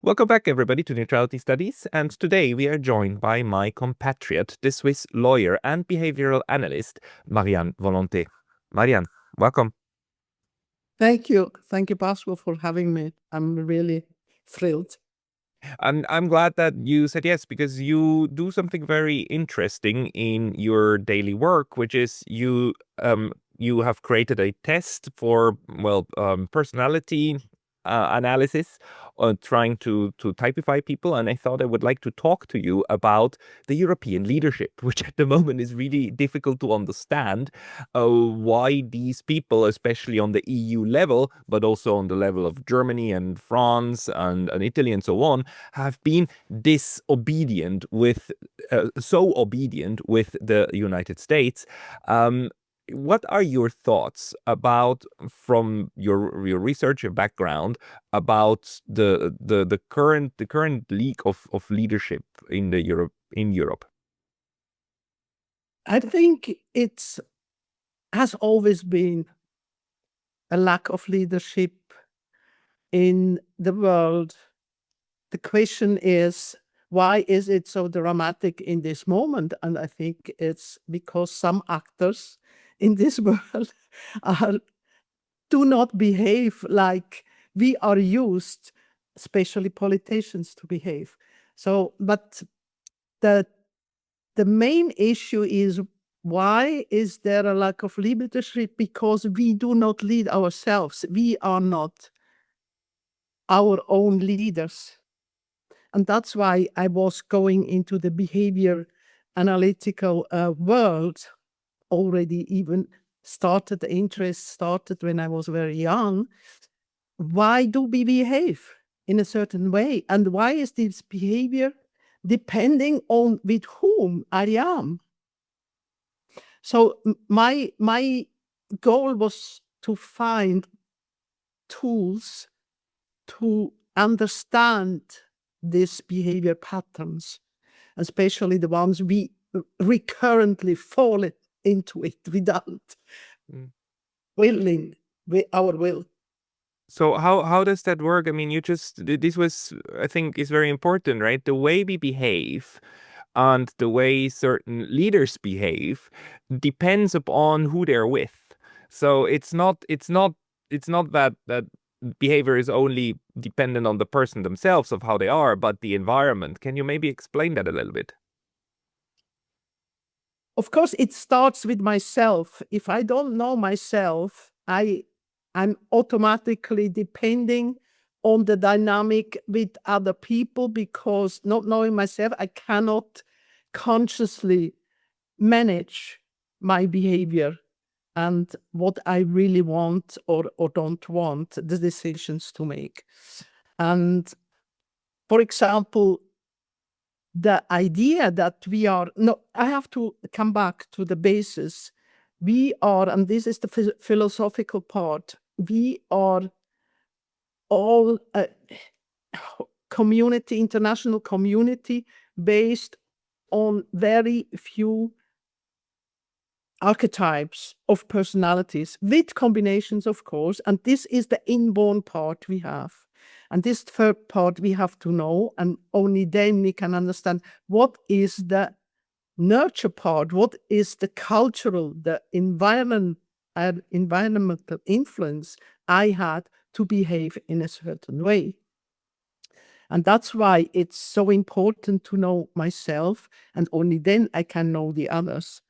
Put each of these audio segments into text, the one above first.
Welcome back, everybody, to Neutrality Studies, and today we are joined by my compatriot, the Swiss lawyer and behavioral analyst, Marianne Volonté. Marianne, welcome. Thank you. Thank you, Pascal, for having me. I'm really thrilled. And I'm glad that you said yes, because you do something very interesting in your daily work, which is you have created a test for personality analysis, trying to typify people. And I thought I would like to talk to you about the European leadership, which at the moment is really difficult to understand why these people, especially on the EU level, but also on the level of Germany and France and Italy and so on, have been disobedient with, so obedient with the United States. What are your thoughts about, from your research, your background, about the current league of leadership in Europe? I think it has always been a lack of leadership in the world. The question is, why is it so dramatic in this moment? And I think it's because some actors in this world do not behave like we are used, especially politicians, to behave. But the main issue is, why is there a lack of leadership? Because we do not lead ourselves. We are not our own leaders. And that's why I was going into the behavior analytical world already, even started, the interest started when I was very young. Why do we behave in a certain way? And why is this behavior depending on with whom I am? So my goal was to find tools to understand these behavior patterns, especially the ones we recurrently fall into it without willing, our will. So how does that work? I mean, this was, I think, is very important, right? The way we behave and the way certain leaders behave depends upon who they're with. So it's not that behavior is only dependent on the person themselves of how they are, but the environment. Can you maybe explain that a little bit? Of course, it starts with myself. If I don't know myself, I'm automatically depending on the dynamic with other people, because not knowing myself, I cannot consciously manage my behavior and what I really want or don't want, the decisions to make. And for example, the idea that we are, no, I have to come back to the basis. We are, and this is the philosophical part, we are all a community, international community, based on very few archetypes of personalities, with combinations, of course. And this is the inborn part we have. And this third part we have to know, and only then we can understand what is the nurture part, what is the cultural, the environmental influence I had to behave in a certain way. And that's why it's so important to know myself, and only then I can know the others.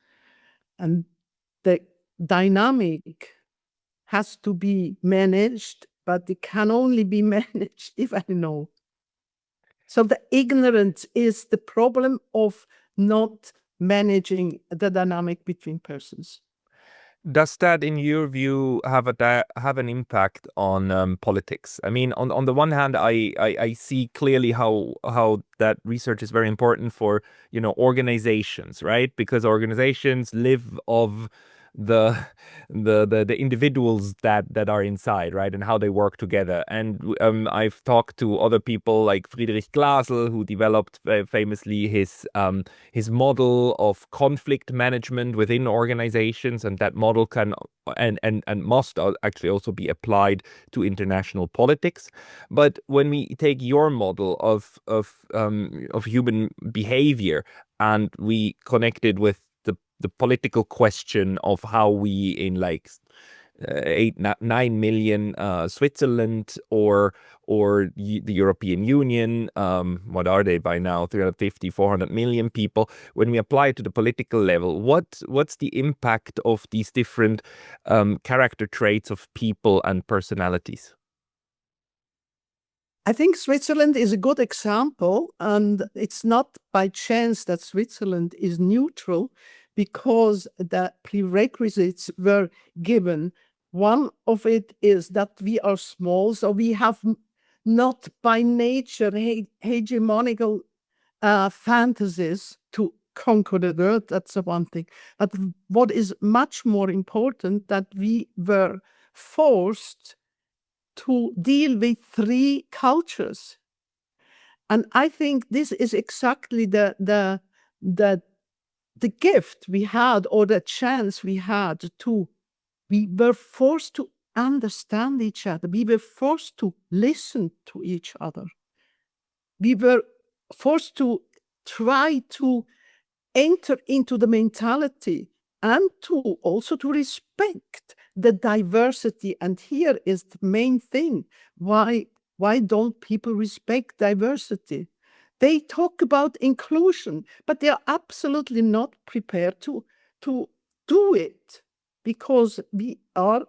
And the dynamic has to be managed, but it can only be managed if I know. So the ignorance is the problem of not managing the dynamic between persons. Does that, in your view, have an impact on politics? I mean, on the one hand, I see clearly how that research is very important for, organizations, right? Because organizations live of the individuals that are inside, right, and how they work together. And I've talked to other people like Friedrich Glasel, who developed famously his model of conflict management within organizations, and that model can and must actually also be applied to international politics. But when we take your model of human behavior and we connect it with the political question of how we in like 9 million Switzerland or the European Union, what are they by now, 350, 400 million people, when we apply it to the political level, what's the impact of these different character traits of people and personalities? I think Switzerland is a good example, and it's not by chance that Switzerland is neutral, because the prerequisites were given. One of it is that we are small, so we have not by nature hegemonical fantasies to conquer the world. That's the one thing. But what is much more important, that we were forced to deal with 3 cultures. And I think this is exactly the gift we had, or the chance we had to, we were forced to understand each other. We were forced to listen to each other. We were forced to try to enter into the mentality and to also to respect the diversity. And here is the main thing. Why don't people respect diversity? They talk about inclusion, but they are absolutely not prepared to do it, because we are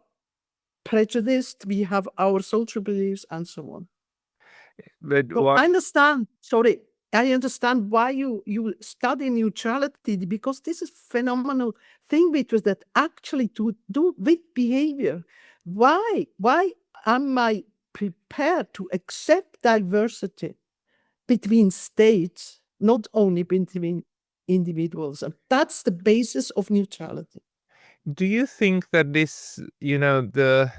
prejudiced, we have our social beliefs and so on. But So I understand, sorry, I understand why you study neutrality, because this is phenomenal thing with that actually to do with behavior. Why am I prepared to accept diversity between states, not only between individuals? And that's the basis of neutrality. do you think that this, the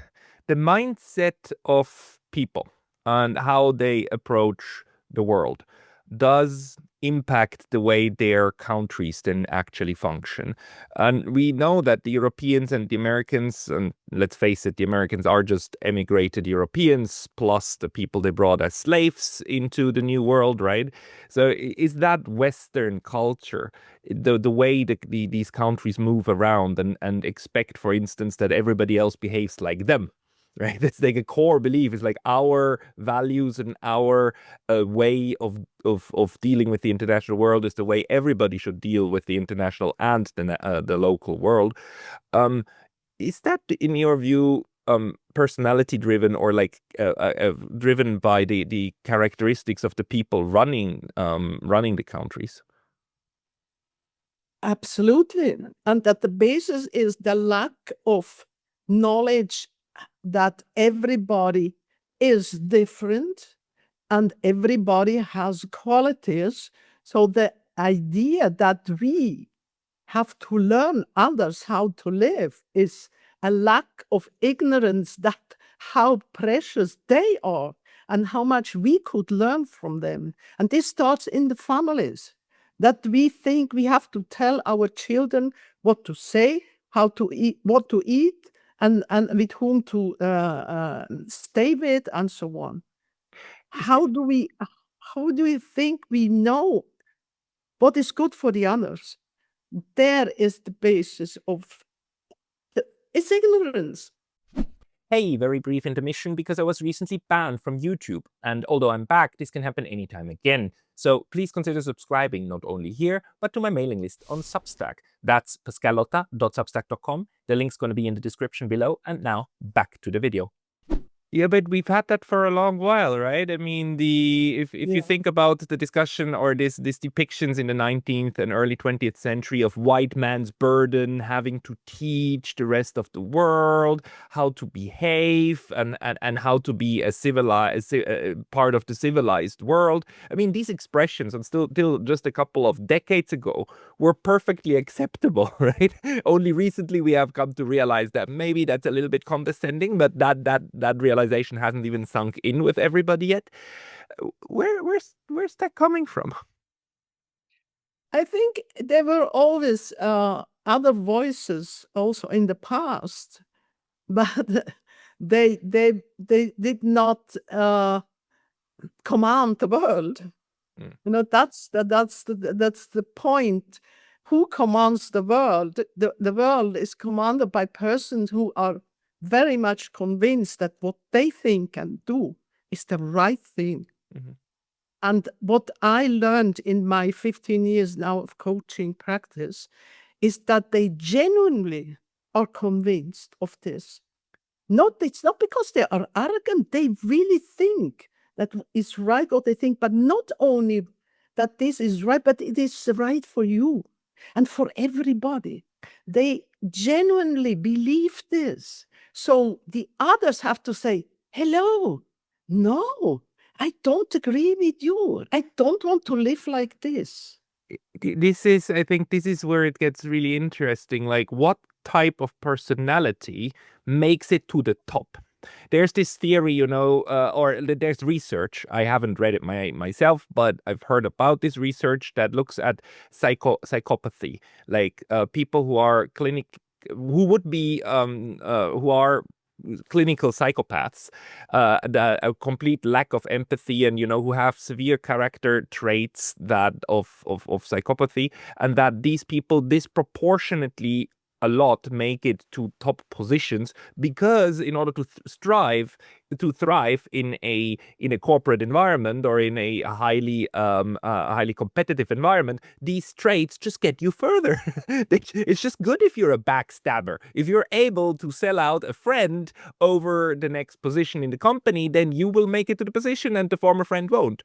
mindset of people and how they approach the world does impact the way their countries then actually function? And we know that the Europeans and the Americans, and let's face it, the Americans are just emigrated Europeans plus the people they brought as slaves into the new world, right? So is that Western culture, the way these countries move around and expect, for instance, that everybody else behaves like them, right? That's like a core belief. It's like our values and our way of dealing with the international world is the way everybody should deal with the international and the local world. Is that, in your view, personality driven, or like driven by the characteristics of the people running the countries? Absolutely. And that the basis is the lack of knowledge that everybody is different and everybody has qualities. So the idea that we have to learn others how to live is a lack of ignorance, that how precious they are and how much we could learn from them. And this starts in the families, that we think we have to tell our children what to say, how to eat, what to eat, and with whom to stay with, and so on. How do we think we know what is good for the others? There is the basis of it's ignorance. Hey, very brief intermission because I was recently banned from YouTube, and although I'm back, this can happen anytime again. So please consider subscribing not only here, but to my mailing list on Substack. That's pascalotta.substack.com. The link's going to be in the description below, and now back to the video. Yeah, but we've had that for a long while, right? I mean, if you Yeah. think about the discussion or this depictions in the 19th and early 20th century of white man's burden having to teach the rest of the world how to behave and how to be a civilized part of the civilized world. I mean, these expressions and still just a couple of decades ago were perfectly acceptable, right? Only recently we have come to realize that maybe that's a little bit condescending, but that realization hasn't even sunk in with everybody yet. Where's that coming from? I think there were always other voices also in the past, but they did not command the world. Mm. That's the point. Who commands the world? The world is commanded by persons who are very much convinced that what they think and do is the right thing. Mhm. And what I learned in my 15 years now of coaching practice is that they genuinely are convinced of this. It's not because they are arrogant, they really think that is right what they think, but not only that this is right, but it is right for you and for everybody. They genuinely believe this. So the others have to say, hello, no, I don't agree with you. I don't want to live like this. I think this is where it gets really interesting. Like, what type of personality makes it to the top? There's this theory, or there's research. I haven't read it myself, but I've heard about this research that looks at psychopathy, like people who are who would be, who are clinical psychopaths, a complete lack of empathy, and who have severe character traits that of psychopathy, and that these people disproportionately a lot make it to top positions because in order to thrive in a corporate environment or in a highly competitive environment, these traits just get you further. It's just good if you're a backstabber. If you're able to sell out a friend over the next position in the company, then you will make it to the position and the former friend won't.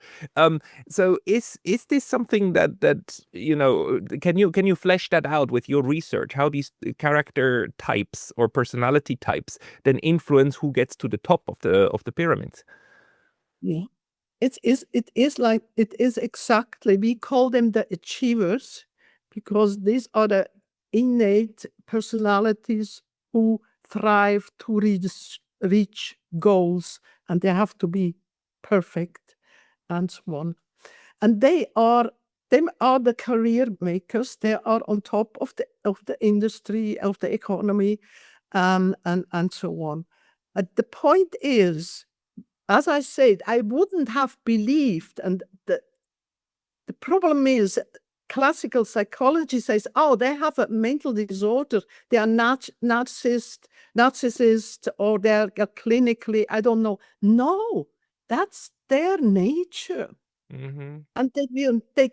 So is this something that can you flesh that out with your research? How these character types or personality types then influence who gets to the top of the pyramids? Yeah. It is exactly, we call them the achievers because these are the innate personalities who thrive to reach goals, and they have to be perfect and so on. And them are the career makers. They are on top of the industry, of the economy, and so on. The point is, as I said, I wouldn't have believed, and the problem is classical psychology says, oh, they have a mental disorder, they are narcissist, or they're clinically, I don't know. No, that's their nature. Mm-hmm. And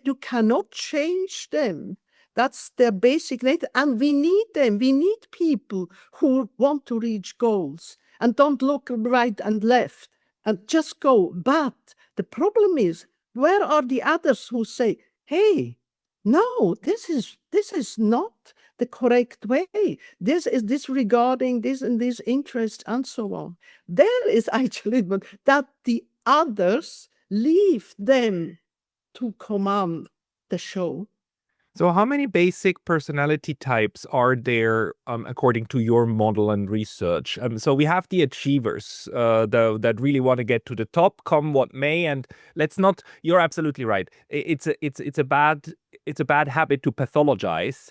you cannot change them. That's their basic nature. And we need them. We need people who want to reach goals and don't look right and left and just go. But the problem is, where are the others who say, hey, no, this is not the correct way. This is disregarding this and this interest and so on. There is actually that the others leave them to command the show. So how many basic personality types are there, according to your model and research? So we have the achievers, that really want to get to the top, come what may, and let's not. You're absolutely right. It's a bad habit to pathologize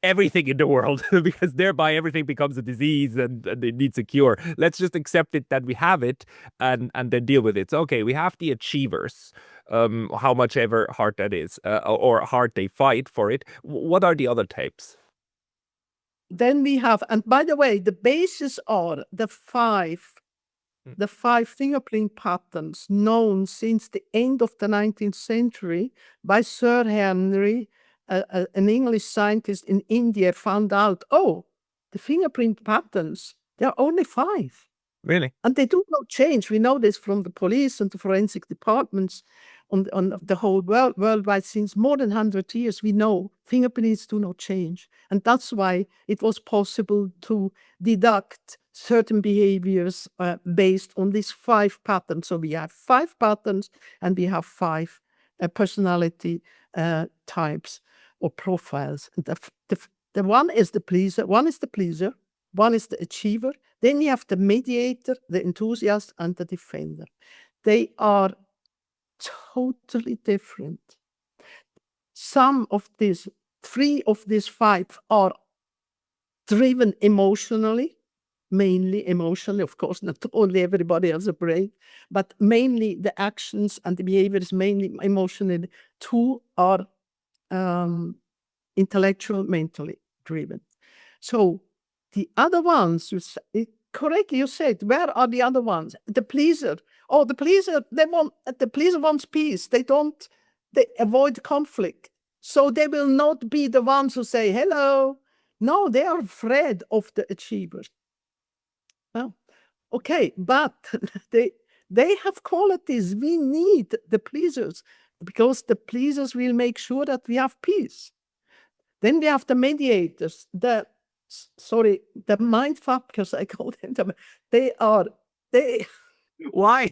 everything in the world because thereby everything becomes a disease and it needs a cure. Let's just accept it that we have it and then deal with it. So, okay, we have the achievers, how much ever hard that is, or hard they fight for it. What are the other types? Then we have, and by the way, the bases are the five fingerprint patterns known since the end of the 19th century by Sir Henry, an English scientist in India, found out, oh, the fingerprint patterns, there are only 5. Really? And they do not change. We know this from the police and the forensic departments on the whole worldwide since more than 100 years. We know fingerprints do not change. And that's why it was possible to deduct certain behaviors based on these 5 patterns. So we have 5 patterns and we have 5 personality types or profiles. And the one is the pleaser, one is the achiever. Then you have the mediator, the enthusiast, and the defender. They are totally different. Some of these, 3 of these 5 are driven emotionally, mainly emotionally. Of course, not only everybody has a brain, but mainly the actions and the behavior is mainly emotionally. 2 are intellectual, mentally driven. So the other ones, correctly you said, where are the other ones? The pleaser. Oh, the pleaser wants peace. They avoid conflict. So they will not be the ones who say, hello. No, they are afraid of the achievers. Well, okay, but they have qualities. We need the pleasers because the pleasers will make sure that we have peace. Then we have the mediators, the mind fuckers, I call them. Why?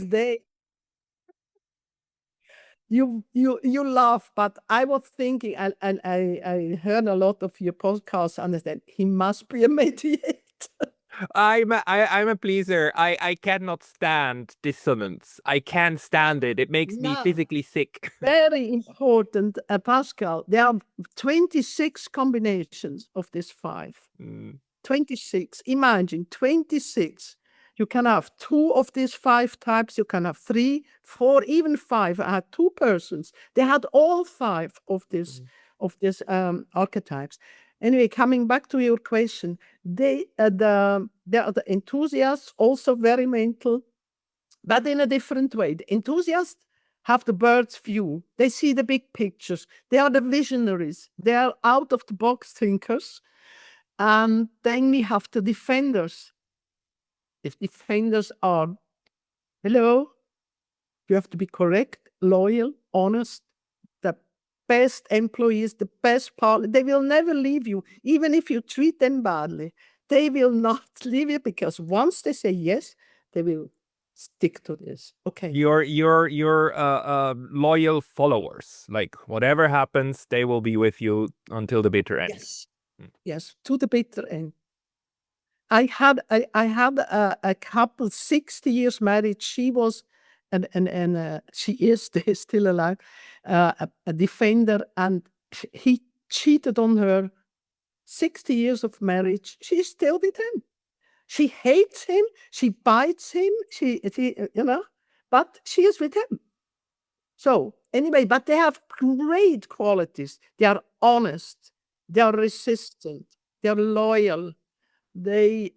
You laugh, but I was thinking, and I heard a lot of your podcasts, and I said, he must be a mediator. I'm a pleaser. I cannot stand dissonance. I can't stand it. It makes me Now, physically sick. very important, Pascal. There are 26 combinations of this 5. 26. Imagine 26. You can have 2 of these 5 types. You can have 3, 4, even 5. I had 2 persons. They had all 5 of this archetypes. Anyway, coming back to your question, they are the enthusiasts, also very mental, but in a different way. The enthusiasts have the bird's view. They see the big pictures. They are the visionaries. They are out of the box thinkers. And then we have the defenders. The defenders are, hello, you have to be correct, loyal, honest, the best employees, the best partner. They will never leave you, even if you treat them badly. They will not leave you because once they say yes, they will stick to this. Okay. Your loyal followers. Like whatever happens, they will be with you until the bitter end. Yes, to the bitter end. I had a couple 60 years married. She was and she is still alive, a defender, and he cheated on her. 60 years of marriage, she's still with him. She hates him, she bites him, she but she is with him. So anyway, but they have great qualities. They are honest, they are resistant, they are loyal. They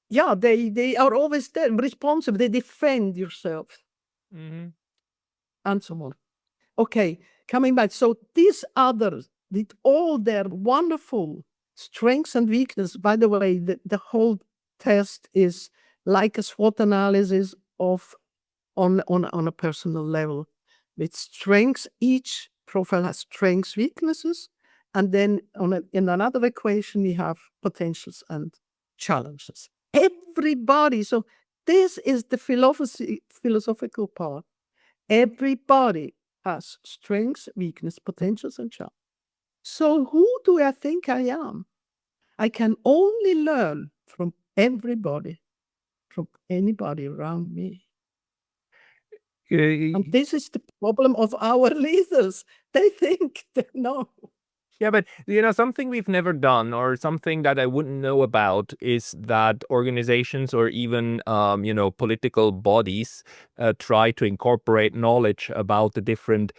they are always there, responsible. They defend yourself, and so on. Okay, coming back. So these others, with all their wonderful strengths and weaknesses. By the way, the whole test is like a SWOT analysis on a personal level. With strengths, each profile has strengths, weaknesses, and then in another equation we have potentials and challenges. Everybody. So this is the philosophical part. Everybody has strengths, weakness, potentials, and challenges. So who do I think I am? I can only learn from everybody, from anybody around me. And this is the problem of our leaders. They think they know. Yeah, but something we've never done, or something that I wouldn't know about, is that organizations or even political bodies try to incorporate knowledge about the different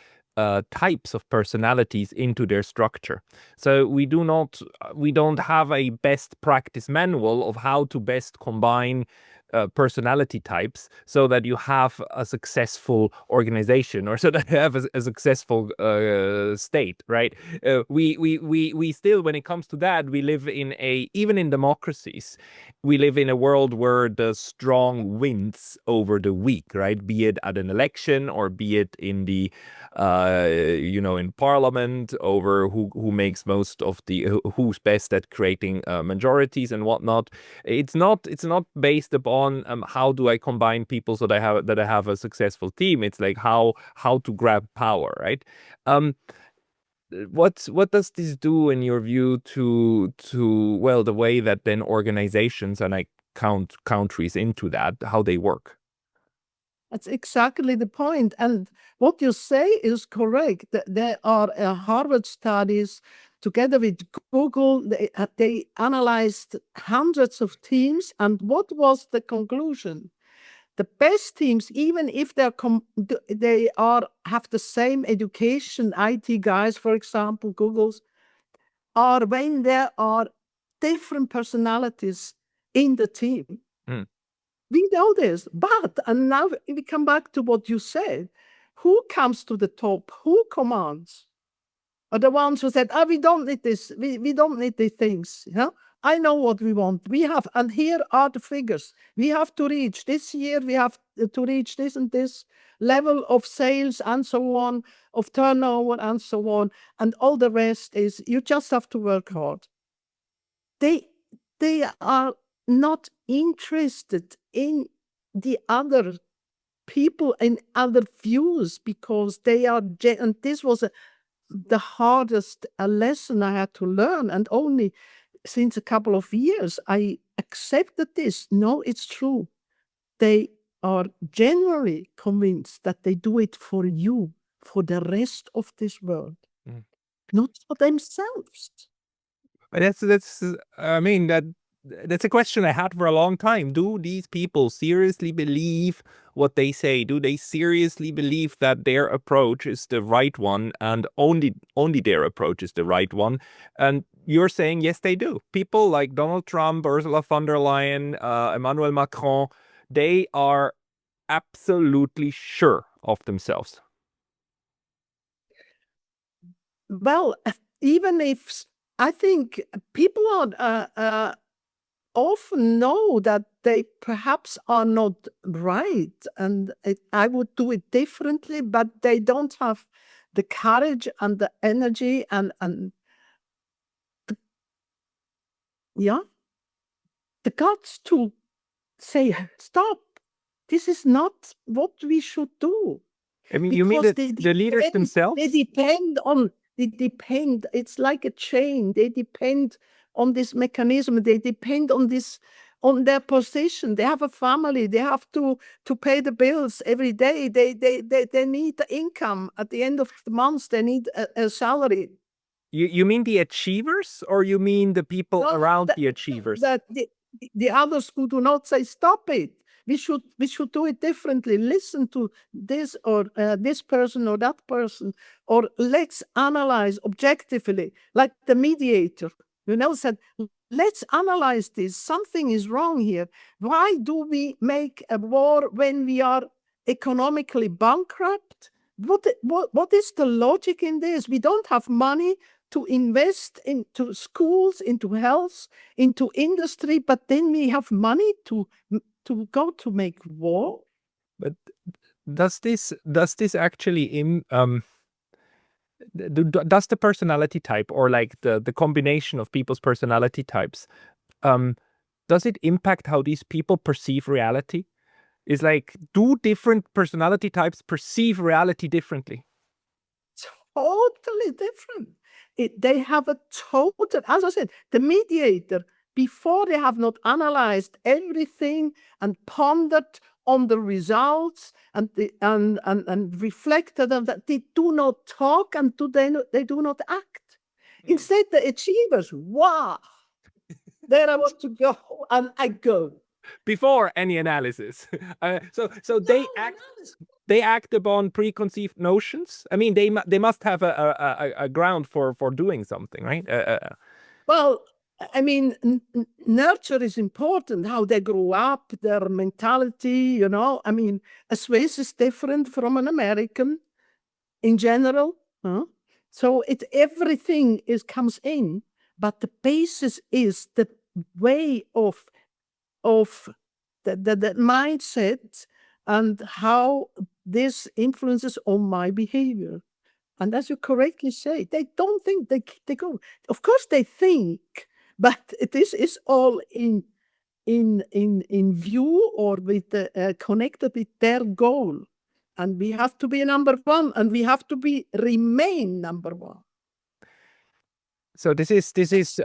types of personalities into their structure. So we don't have a best practice manual of how to best combine personality types so that you have a successful organization, or so that you have a successful state, right? We still, when it comes to that, we live in even in democracies, we live in a world where the strong wins over the weak, right? Be it at an election, or be it in the in parliament, over who makes most of who's best at creating majorities and whatnot. It's not based upon how do I combine people so that I have a successful team. It's like how to grab power, right? What does this do in your view to well, the way that then organizations, and I count countries into that, how they work? That's exactly the point. And what you say is correct. There are Harvard studies together with Google. They analyzed hundreds of teams. And what was the conclusion? The best teams, even if they have the same education, IT guys, for example, Google's, are when there are different personalities in the team. Mm. We know this, but, and now we come back to what you said, who comes to the top? Who commands? Are the ones who said, we don't need this, we don't need these things. I know what we want. We have, and here are the figures. We have to reach this year, we have to reach this and this level of sales and so on, of turnover and so on. And all the rest is, you just have to work hard. They are not interested in the other people and other views, because they are, and this was the hardest lesson I had to learn. And only since a couple of years, I accepted this. No, it's true. They are genuinely convinced that they do it for you, for the rest of this world, not for themselves. That's I mean, that's a question I had for a long time. Do these people seriously believe what they say? Do they seriously believe that their approach is the right one, and only their approach is the right one? And you're saying yes, they do. People like Donald Trump, Ursula von der Leyen, Emmanuel Macron, they are absolutely sure of themselves. Well, even if I think people often know that they perhaps are not right, and I would do it differently, but they don't have the courage and the energy and the guts to say, stop, this is not what we should do. I mean, you mean Because the leaders themselves? They depend, it's like a chain. They depend on this mechanism. They depend on this, on their position. They have a family. They have to pay the bills every day. They need the income at the end of the month. They need a salary. You mean the achievers, or you mean the people around the achievers? The others who do not say, stop it. We should do it differently. Listen to this or this person or that person, or let's analyze objectively, like the mediator, said, let's analyze this. Something is wrong here. Why do we make a war when we are economically bankrupt? What is the logic in this? We don't have money to invest into schools, into health, into industry, but then we have money to go to make war. But does this actually does the personality type, or like the combination of people's personality types, does it impact how these people perceive reality? Is like, do different personality types perceive reality differently? Totally different. They have a total, as I said, the mediator, before they have not analyzed everything and pondered on the results and reflected on that, they do not talk and they do not act. Instead, the achievers, wow, there I want to go, and I go. Before any analysis. So they act upon preconceived notions. I mean, they must have a ground for doing something, right? Well, I mean, nurture is important, how they grow up, their mentality, you know. I mean, a Swiss is different from an American in general. Huh? So everything comes in, but the basis is the way of the mindset and how this influences on my behavior. And as you correctly say, they don't think they go. Of course, they think, but this is all in view or with connected with their goal. And we have to be number one, and we have to remain number one. So this is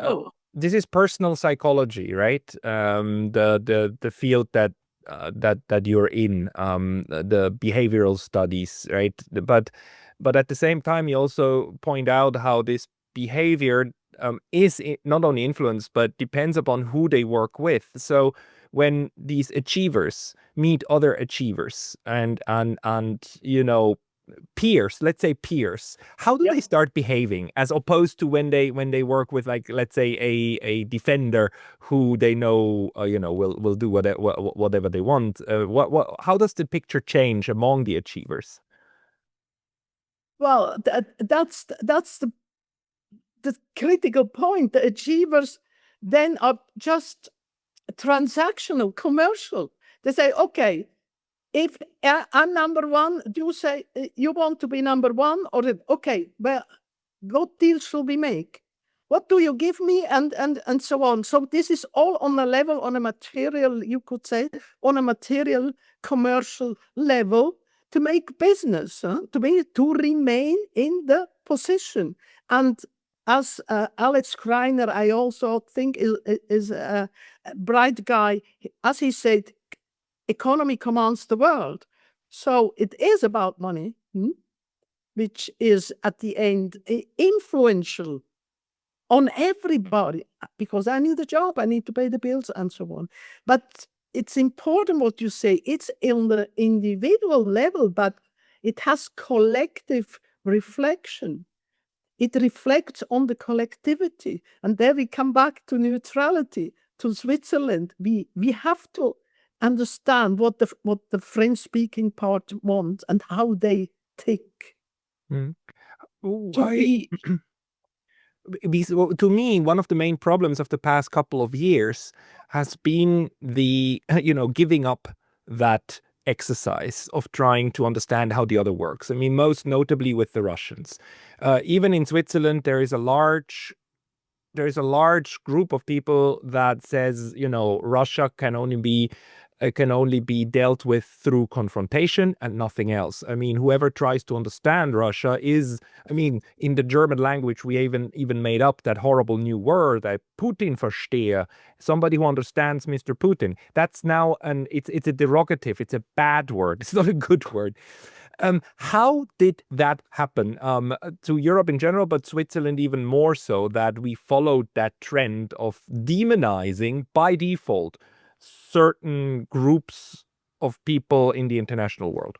Oh, this is personal psychology, right? The field that that you're in, the behavioral studies, right? But at the same time, you also point out how this behavior is not only influenced but depends upon who they work with. So when these achievers meet other achievers and you know, peers, let's say peers, how do they start behaving as opposed to when they work with, like, let's say a defender who they know you know, will do whatever they want? How does the picture change among the achievers? well, that's the critical point. The achievers then are just transactional, commercial. They say, okay, if I'm number one, you say you want to be number one, or okay, well, what deal should we make? What do you give me, and so on. So this is all on a level, on a material, you could say, on a material commercial level, to make business, to remain in the position. And as Alex Kreiner, I also think is a bright guy, as he said, economy commands the world. So it is about money, which is at the end influential on everybody, because I need a job, I need to pay the bills, and so on. But it's important what you say. It's in the individual level, but it has collective reflection. It reflects on the collectivity. And there we come back to neutrality, to Switzerland. We have to understand what the French-speaking part wants and how they think. Mm. To To me, one of the main problems of the past couple of years has been the, you know, giving up that exercise of trying to understand how the other works. I mean, most notably with the Russians. Even in Switzerland, there is a large group of people that says, you know, Russia can only be dealt with through confrontation and nothing else. I mean, whoever tries to understand Russia is, I mean, in the German language, we even made up that horrible new word, Putin-Versteher, somebody who understands Mr. Putin. That's now it's a derogative, it's a bad word, it's not a good word. How did that happen to Europe in general, but Switzerland even more so, that we followed that trend of demonizing by default certain groups of people in the international world?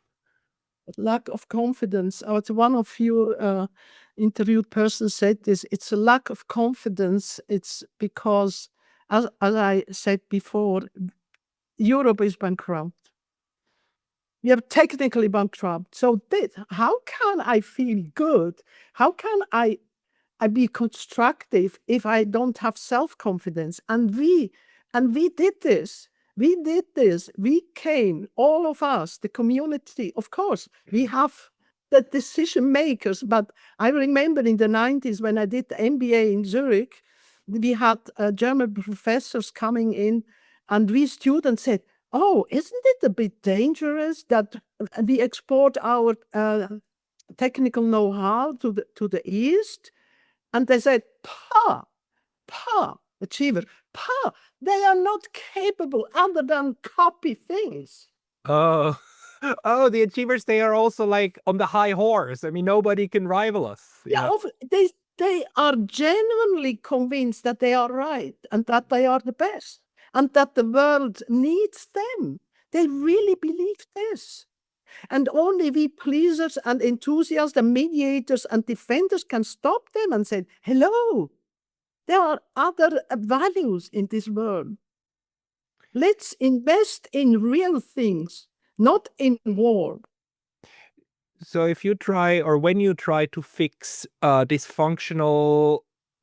lack of confidence. One of you interviewed persons said this. It's a lack of confidence. It's because, as I said before, Europe is bankrupt. We are technically bankrupt. So how can I feel good? How can I be constructive if I don't have self-confidence? And we did this. We did this. We came, all of us, the community. Of course, we have the decision makers. But I remember in the 90s when I did the MBA in Zurich, we had German professors coming in, and we students said, oh, isn't it a bit dangerous that we export our technical know-how to the East? And they said, achiever, they are not capable other than copy things. Oh, oh, the achievers, they are also like on the high horse. I mean, nobody can rival us. Yeah, they are genuinely convinced that they are right and that they are the best and that the world needs them. They really believe this. And only we pleasers and enthusiasts and mediators and defenders can stop them and say, hello, There are other values in this world. Let's invest in real things, not in war. So if you try, or when you try to fix dysfunctional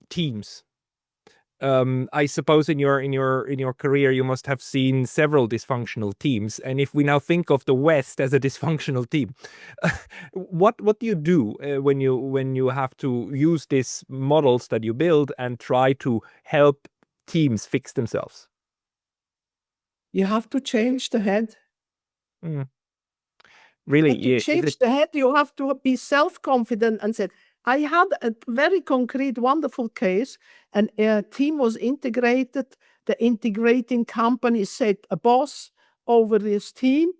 teams, I suppose in your career you must have seen several dysfunctional teams. And if we now think of the West as a dysfunctional team, what do you do when you have to use these models that you build and try to help teams fix themselves? You have to change the head. Mm. Really, And to change the head, you have to be self-confident and say, I had a very concrete, wonderful case, and a team was integrated. The integrating company set a boss over this team,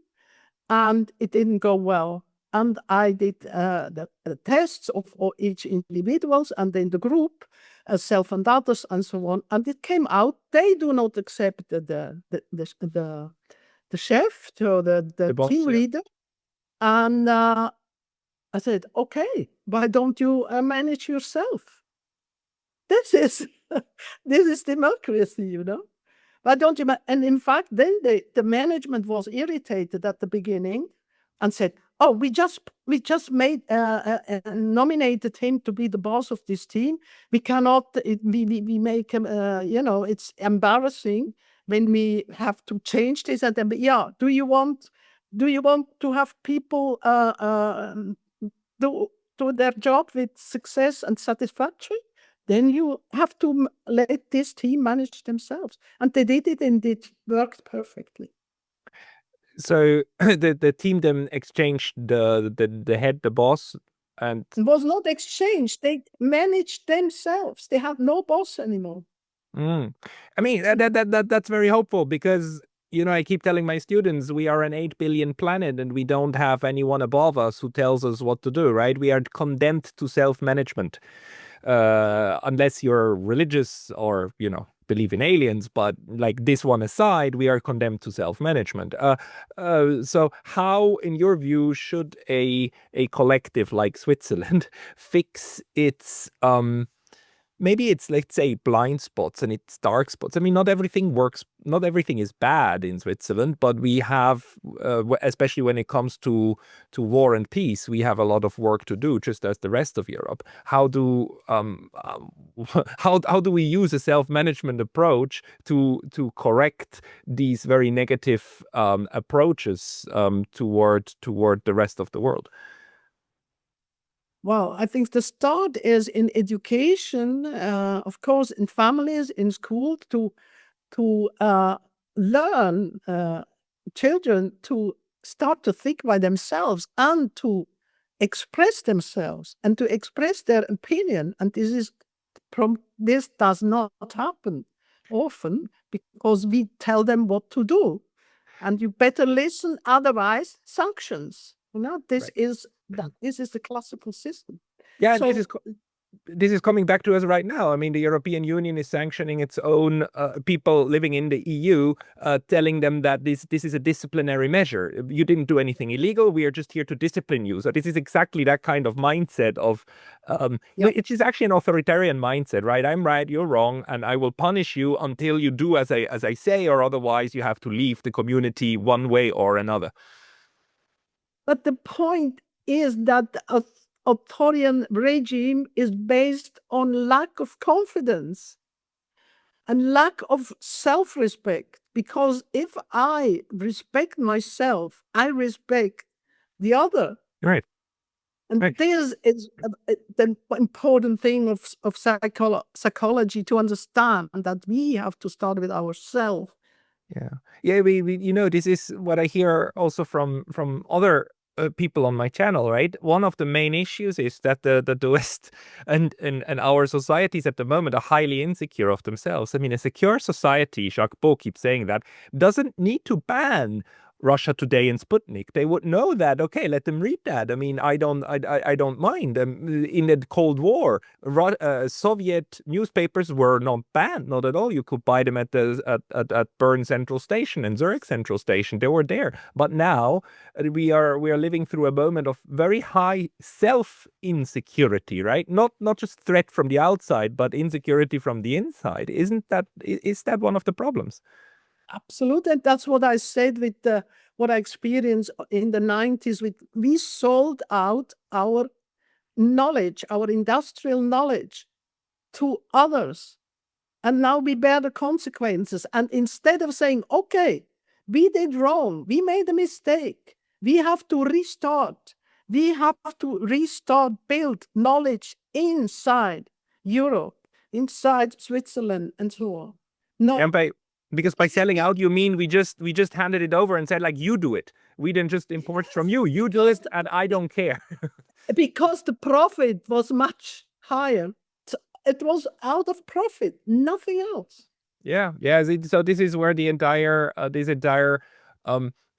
and it didn't go well. And I did the tests of each individuals and then the group, self and others, and so on. And it came out they do not accept the chef or the boss, team leader. And I said, okay, why don't you manage yourself? This is this is democracy, you know. Why don't you? And in fact, then the management was irritated at the beginning and said, "Oh, we just made nominated him to be the boss of this team. We cannot. We make him. You know, it's embarrassing when we have to change this." And then, yeah, do you want to have people do their job with success and satisfaction? Then you have to let this team manage themselves. And they did it, and it worked perfectly. So the team then exchanged the head, the boss, and it was not exchanged. They managed themselves. They had no boss anymore. I mean, that's very hopeful because, you know, I keep telling my students we are an 8 billion planet and we don't have anyone above us who tells us what to do, right? We are condemned to self-management. Unless you're religious or, you know, believe in aliens, but like this one aside, we are condemned to self-management. So how, in your view, should a collective like Switzerland fix its maybe it's, let's say, blind spots and it's dark spots. I mean, not everything works, not everything is bad in Switzerland, but we have, especially when it comes to war and peace, we have a lot of work to do, just as the rest of Europe. How do how do we use a self-management approach to correct these very negative approaches toward the rest of the world? Well, I think the start is in education, of course, in families, in school, to learn children to start to think by themselves and to express themselves and to express their opinion. And this does not happen often because we tell them what to do, and you better listen, otherwise sanctions. You know, this is the classical system. Yeah, so, this is coming back to us right now. I mean, the European Union is sanctioning its own people living in the EU, telling them that this is a disciplinary measure. You didn't do anything illegal. We are just here to discipline you. So this is exactly that kind of mindset of, it is actually an authoritarian mindset, right? I'm right, you're wrong, and I will punish you until you do as I say, or otherwise you have to leave the community one way or another. But the point is that the authoritarian regime is based on lack of confidence and lack of self-respect. Because if I respect myself, I respect the other. Right. And this is the important thing of psychology, to understand that we have to start with ourselves. Yeah. We you know, this is what I hear also from other people on my channel, right? One of the main issues is that the West and our societies at the moment are highly insecure of themselves. I mean, a secure society, Jacques Beau keeps saying that, doesn't need to ban Russia Today and Sputnik. They would know that. Okay, let them read that. I mean, I don't mind. In the Cold War, Soviet newspapers were not banned, not at all. You could buy them at Bern Central Station and Zurich Central Station. They were there. But now we are living through a moment of very high self-insecurity, right? Not just threat from the outside, but insecurity from the inside. Is that one of the problems? Absolutely. And that's what I said with what I experienced in the 90s. We sold out our knowledge, our industrial knowledge to others. And now we bear the consequences. And instead of saying, okay, we did wrong, we made a mistake, we have to restart. We have to build knowledge inside Europe, inside Switzerland, and so on. No. And because by selling out, you mean we just handed it over and said, like, you do it. We didn't just import from you. You do it, and I don't care. Because the profit was much higher. It was out of profit, nothing else. Yeah. So this is where the entire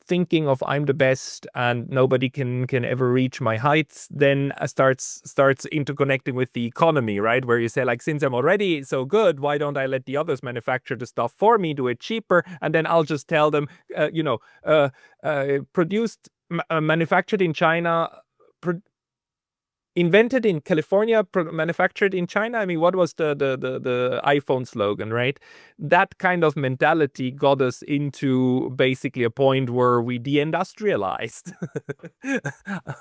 thinking of I'm the best and nobody can ever reach my heights then starts interconnecting with the economy, right? Where you say, like, since I'm already so good, why don't I let the others manufacture the stuff for me, do it cheaper, and then I'll just tell them, produced, manufactured in China, invented in California, manufactured in China. I mean, what was the iPhone slogan, right? That kind of mentality got us into basically a point where we deindustrialized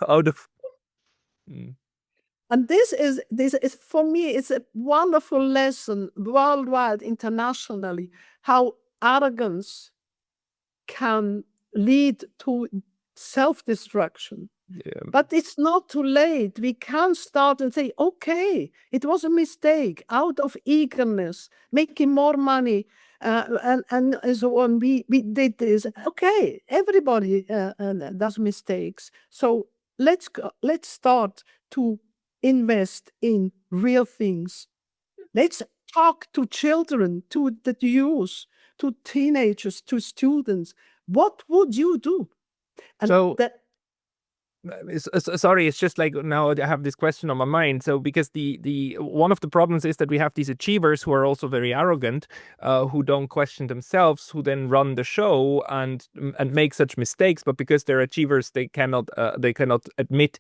out of. And this is for me, it's a wonderful lesson worldwide, internationally, how arrogance can lead to self-destruction. Yeah. But it's not too late. We can start and say, okay, it was a mistake, out of eagerness, making more money, and so on. We did this. Okay, everybody does mistakes. So let's start to invest in real things. Let's talk to children, to the youth, to teenagers, to students. What would you do? And so that. Sorry, it's just like now I have this question on my mind. So because the one of the problems is that we have these achievers who are also very arrogant, who don't question themselves, who then run the show and make such mistakes. But because they're achievers, they cannot admit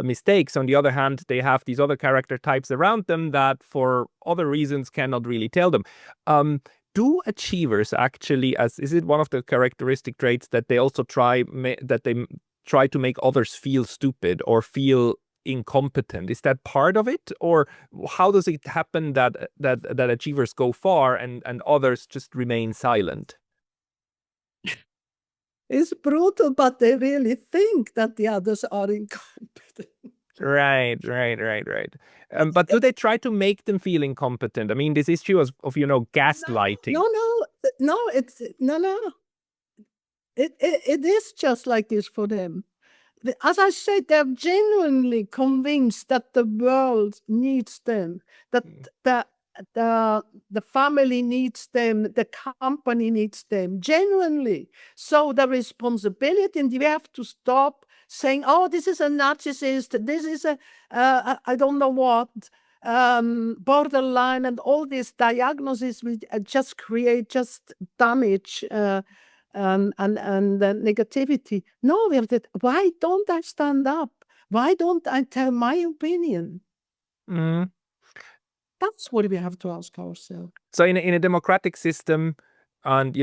mistakes. On the other hand, they have these other character types around them that, for other reasons, cannot really tell them. Do achievers actually, is it one of the characteristic traits that they also try to make others feel stupid or feel incompetent? Is that part of it, or how does it happen that achievers go far and others just remain silent? It's brutal, but they really think that the others are incompetent. Right. But do they try to make them feel incompetent? I mean, this issue of gaslighting. No. It is just like this for them. As I said, they're genuinely convinced that the world needs them, that the family needs them, the company needs them, genuinely. So the responsibility, and we have to stop saying, oh, this is a narcissist, this is a, I don't know what, borderline, and all these diagnoses we just create just damage and negativity. No, why don't I stand up? Why don't I tell my opinion? Mm. That's what we have to ask ourselves. So in a democratic system, and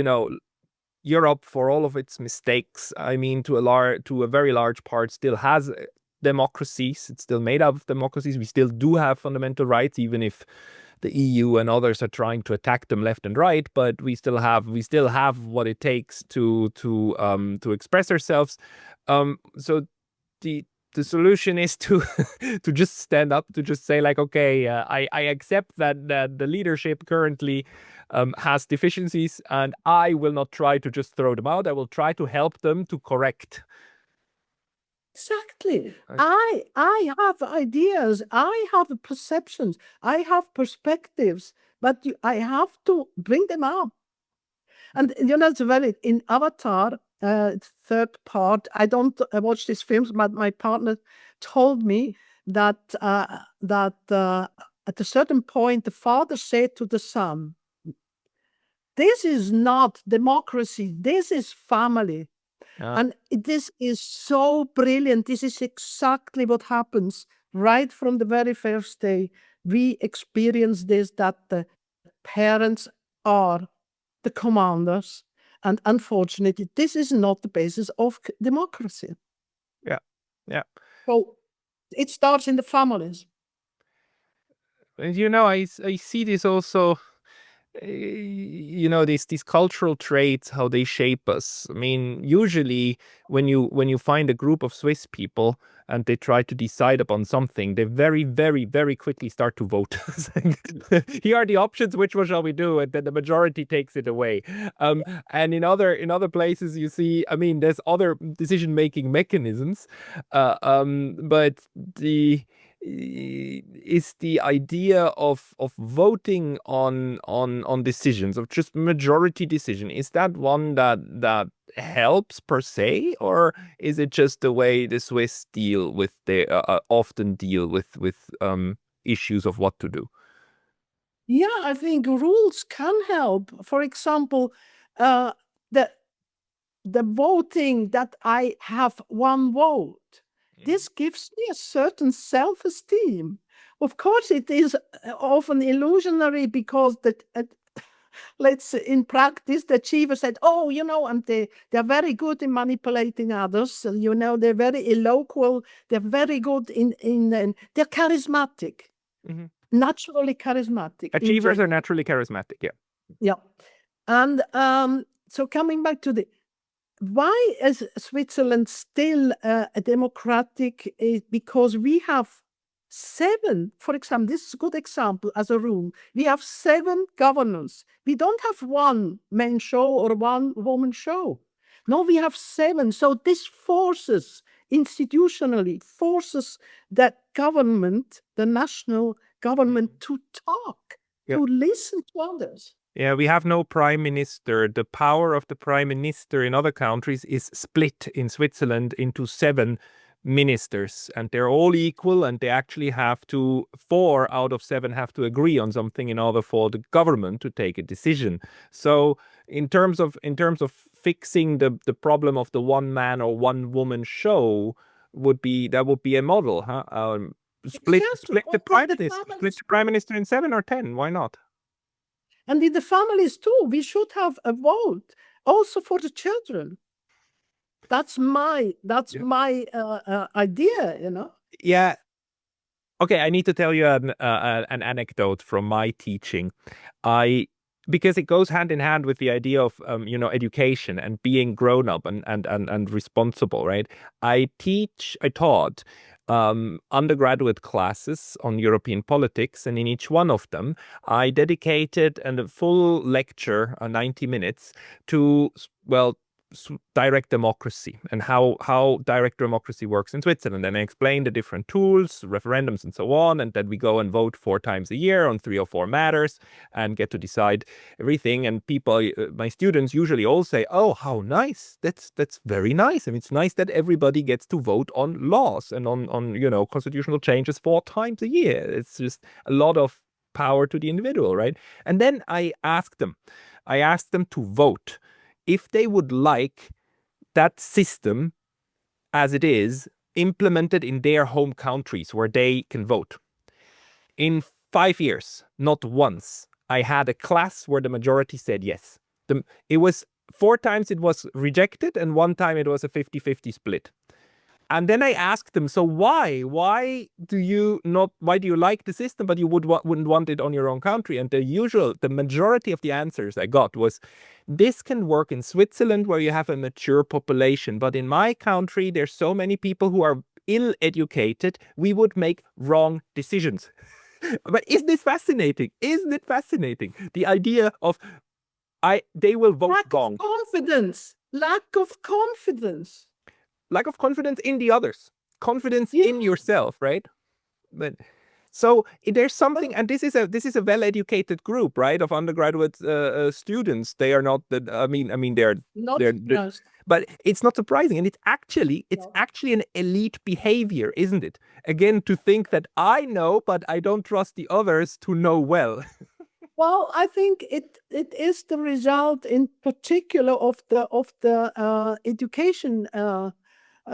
Europe, for all of its mistakes, I mean, to a very large part, still has democracies. It's still made up of democracies. We still do have fundamental rights, even if the EU and others are trying to attack them left and right. But we still have what it takes to express ourselves. So the solution is to just stand up, to just say, like, okay, I accept that the leadership currently has deficiencies, and I will not try to just throw them out. I will try to help them to correct. Exactly. I have ideas, I have perceptions, I have perspectives, but I have to bring them up. And it's valid. In Avatar, third part. I don't watch these films, but my partner told me that at a certain point, the father said to the son, "This is not democracy. This is family." Yeah. And this is so brilliant. This is exactly what happens right from the very first day. We experience this, that the parents are the commanders. And unfortunately, this is not the basis of democracy. Yeah. Yeah. So it starts in the families. And I see this also, these cultural traits, how they shape us. I mean, usually when you find a group of Swiss people and they try to decide upon something, they very, very, very quickly start to vote. Here are the options. Which one shall we do? And then the majority takes it away. And in other places, you see, I mean, there's other decision-making mechanisms, but is the idea of voting on decisions, of just majority decision, is that one that helps per se, or is it just the way the Swiss often deal with issues of what to do? Yeah, I think rules can help. For example, the voting that I have one vote, this gives me a certain self-esteem. Of course, it is often illusionary because in practice, the achiever said, "Oh, and they're very good in manipulating others. They're very eloquent. They're very good they're charismatic, naturally charismatic." Achievers are naturally charismatic, yeah. Yeah. And so coming back to why is Switzerland still a democratic? Because we have 7, for example, this is a good example as a rule. We have 7 governors. We don't have one man show or one woman show. No, we have 7. So this institutionally forces that government, the national government, to talk, to listen to others. Yeah, we have no prime minister. The power of the prime minister in other countries is split in Switzerland into 7 ministers, and they're all equal, and they actually have to, 4 out of 7 have to agree on something in order for the government to take a decision. So in terms of fixing the problem of the one man or one woman show would be a model, huh? Split the prime minister in 7 or 10. Why not? And in the families too, we should have a vote also for the children. That's my idea, Yeah. Okay, I need to tell you an anecdote from my teaching. Because it goes hand in hand with the idea of education and being grown up and responsible, right? I taught undergraduate classes on European politics, and in each one of them, I dedicated a full lecture, 90 minutes, to direct democracy and how direct democracy works in Switzerland. And I explained the different tools, referendums and so on, and that we go and vote 4 times a year on 3 or 4 matters and get to decide everything. And people, my students usually all say, "Oh, how nice. That's very nice. I mean, it's nice that everybody gets to vote on laws and on constitutional changes 4 times a year. It's just a lot of power to the individual, right?" And then I asked them to vote if they would like that system as it is implemented in their home countries where they can vote. In 5 years, not once, I had a class where the majority said yes. It was 4 times it was rejected, and 1 time it was a 50-50 split. And then I asked them, so why? Why do you like the system, but you wouldn't want it on your own country? And the majority of the answers I got was, this can work in Switzerland where you have a mature population, but in my country, there's so many people who are ill-educated, we would make wrong decisions. But isn't this fascinating? Isn't it fascinating? The idea of they will vote wrong. Lack of confidence. Lack of confidence in the others, confidence in yourself, right? But So there's something, and this is a well-educated group, right, of undergraduate students. They are not the. I mean, they're but it's not surprising, and it's actually an elite behavior, isn't it? Again, to think that I know, but I don't trust the others to know well. Well, I think it is the result, in particular, of the education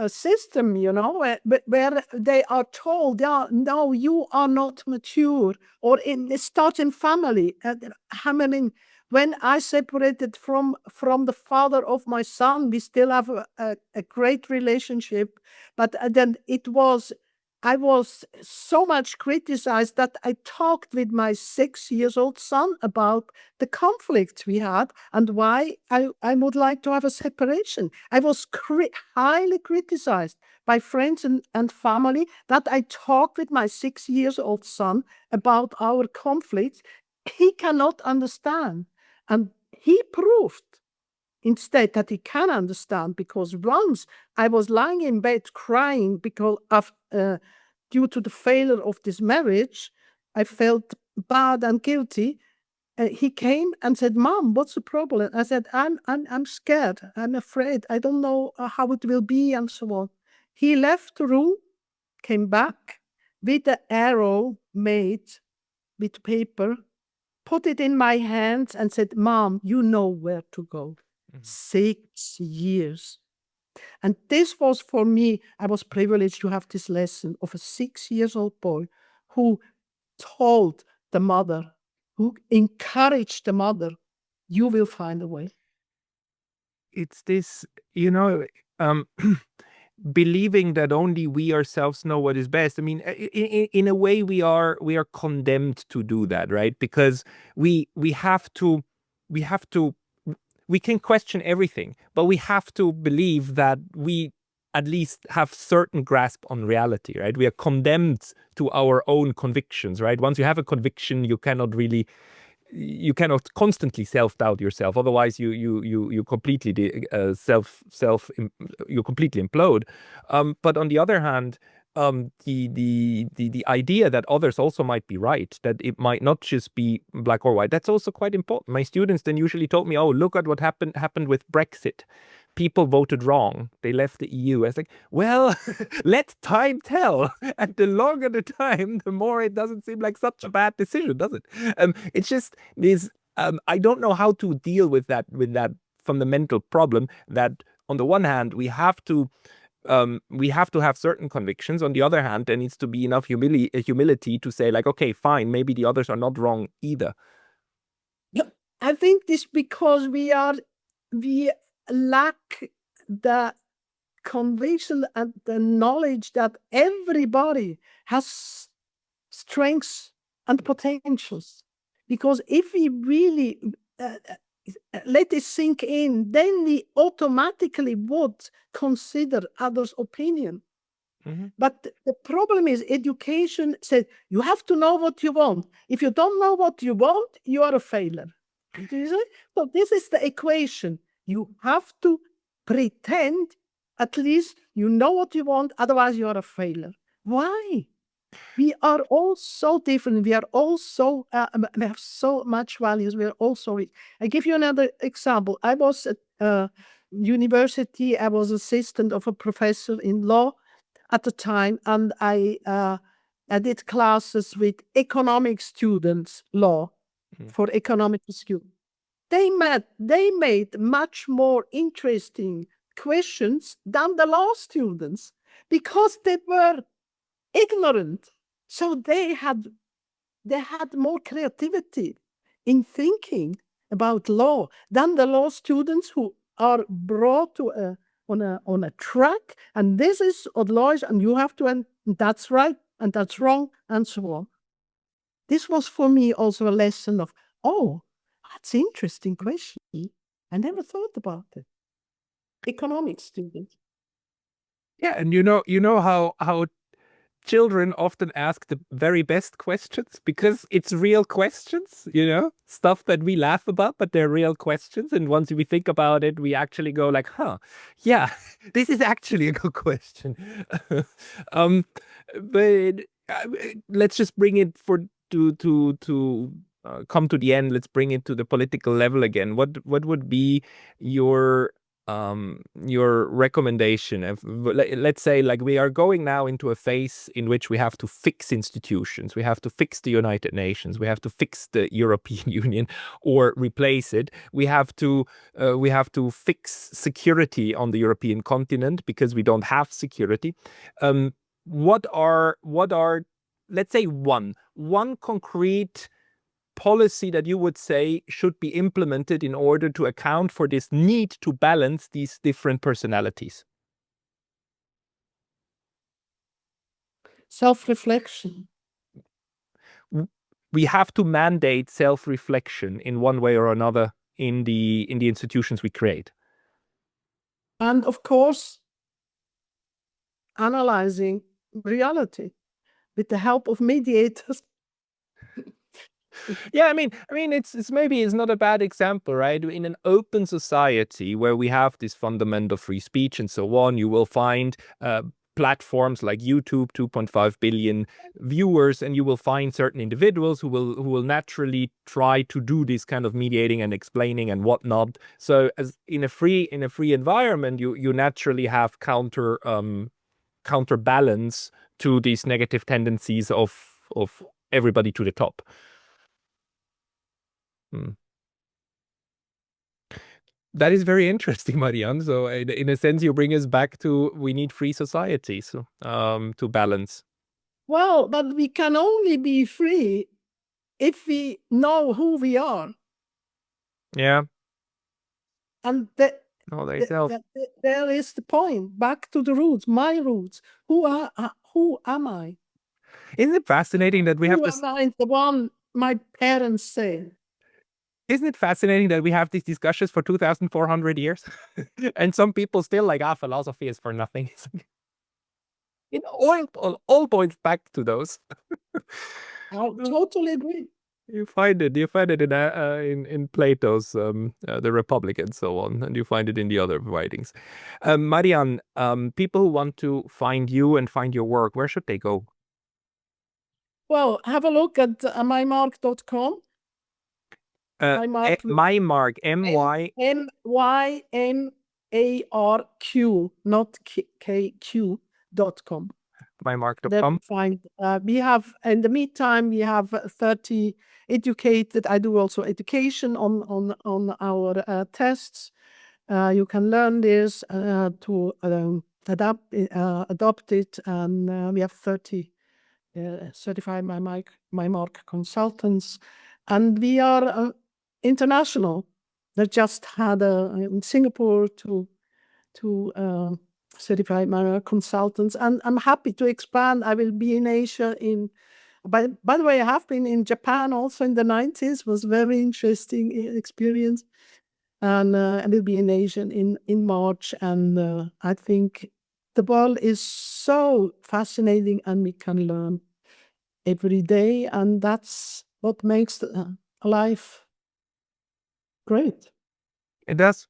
system, where they are told, yeah, no, you are not mature, or it starts in family. When I separated from the father of my son, we still have a great relationship, but then I was so much criticized that I talked with my 6-year-old son about the conflicts we had and why I would like to have a separation. I was highly criticized by friends and family that I talked with my 6-year-old son about our conflicts. He cannot understand. And he proved instead that he can understand, because once I was lying in bed crying because of due to the failure of this marriage, I felt bad and guilty. He came and said, "Mom, what's the problem?" I said, I'm scared. I'm afraid. I don't know how it will be," and so on. He left the room, came back with an arrow made with paper, put it in my hands and said, "Mom, you know where to go." 6 years. And this was, for me, I was privileged to have this lesson of a 6-year-old boy who told the mother, who encouraged the mother, "You will find a way." It's this, um, believing that only we ourselves know what is best. I mean, in a way, we are condemned to do that, right? Because we have to we can question everything, but we have to believe that we at least have certain grasp on reality, right? We are condemned to our own convictions, right? Once you have a conviction, you cannot constantly self-doubt yourself. Otherwise, you completely you completely implode. But on the other hand, the idea that others also might be right, that it might not just be black or white, that's also quite important. My students then usually told me, "Oh, look at what happened with Brexit. People voted wrong. They left the EU." I was like, well, let time tell. And the longer the time, the more it doesn't seem like such a bad decision, does it? It's just this. I don't know how to deal with that fundamental problem that on the one hand we have to have certain convictions. On the other hand, there needs to be enough humility to say, like, okay, fine, maybe the others are not wrong either. Yeah, I think this because we lack the conviction and the knowledge that everybody has strengths and potentials. Because if we really let it sink in, then we automatically would consider others' opinion. But the problem is education said you have to know what you want. If you don't know what you want, you are a failure. Do you see? So this is the equation. You have to pretend at least you know what you want, otherwise you are a failure. Why? We are all so different. We are all so, we have so much values. We are all so rich. I give you another example. I was at university. I was assistant of a professor in law at the time, and I did classes with economic students, law for economic students. They made much more interesting questions than the law students because they were ignorant. So they had more creativity in thinking about law than the law students who are brought to on a track, and this is what law is, and you have to, and that's right, and that's wrong, and so on. This was for me also a lesson of, oh, that's an interesting question. I never thought about it. Economics student. Yeah, and you know how children often ask the very best questions because it's real questions, stuff that we laugh about, but they're real questions. And once we think about it, we actually go like, huh, yeah, this is actually a good question. But let's just bring it to come to the end. Let's bring it to the political level again. What would be your recommendation? Let's say, like, we are going now into a phase in which we have to fix institutions, we have to fix the United Nations, we have to fix the European Union or replace it. We have to fix security on the European continent because we don't have security. What are let's say one concrete policy that you would say should be implemented in order to account for this need to balance these different personalities? Self-reflection. We have to mandate self-reflection in one way or another in the institutions we create. And of course, analyzing reality with the help of mediators. Yeah, I mean, it's maybe it's not a bad example, right? In an open society where we have this fundamental free speech and so on, you will find platforms like YouTube, 2.5 billion viewers, and you will find certain individuals who will naturally try to do this kind of mediating and explaining and whatnot. So, as in a free environment, you naturally have counterbalance to these negative tendencies of everybody to the top. That is very interesting, Marianne. So in a sense, you bring us back to we need free societies to balance. Well, but we can only be free if we know who we are. Yeah. And there is the point. Back to the roots, my roots. Who am I? Isn't it fascinating that we have this? Who am I? The one my parents say. Isn't it fascinating that we have these discussions for 2,400 years? And some people still like, philosophy is for nothing. It all points back to those. I totally agree. You find it in Plato's The Republic and so on, and you find it in the other writings. Marianne, people who want to find you and find your work, where should they go? Well, have a look at mymark.com. Mymark, MYMARQ, not KQ.com. Mymark.com. Find we have, in the meantime, we have 30 educated. I do also education on our tests. You can learn this to adopt it, and we have 30 certified mymark consultants, and we are international. They just had in Singapore to certify my consultants, and I'm happy to expand. I will be in Asia by the way, I have been in Japan also in the 90s. Was very interesting experience, and I will be in Asia in March, and I think the world is so fascinating, and we can learn every day, and that's what makes life great. It does.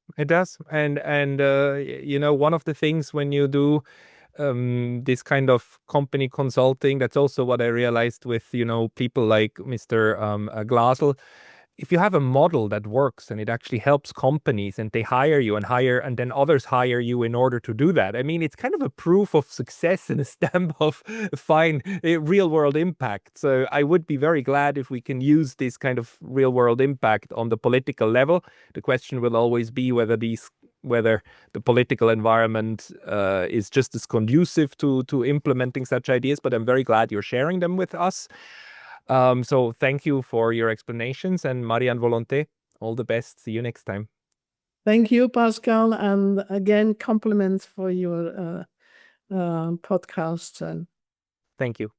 And one of the things when you do this kind of company consulting, that's also what I realized with, people like Mr. Glasl. If you have a model that works and it actually helps companies and they hire you and then others hire you in order to do that, I mean, it's kind of a proof of success and a stamp of fine real world impact. So I would be very glad if we can use this kind of real world impact on the political level. The question will always be whether the political environment is just as conducive to implementing such ideas, but I'm very glad you're sharing them with us. So thank you for your explanations, and Marianne Volonté, all the best. See you next time. Thank you, Pascal, and again, compliments for your podcast. Thank you.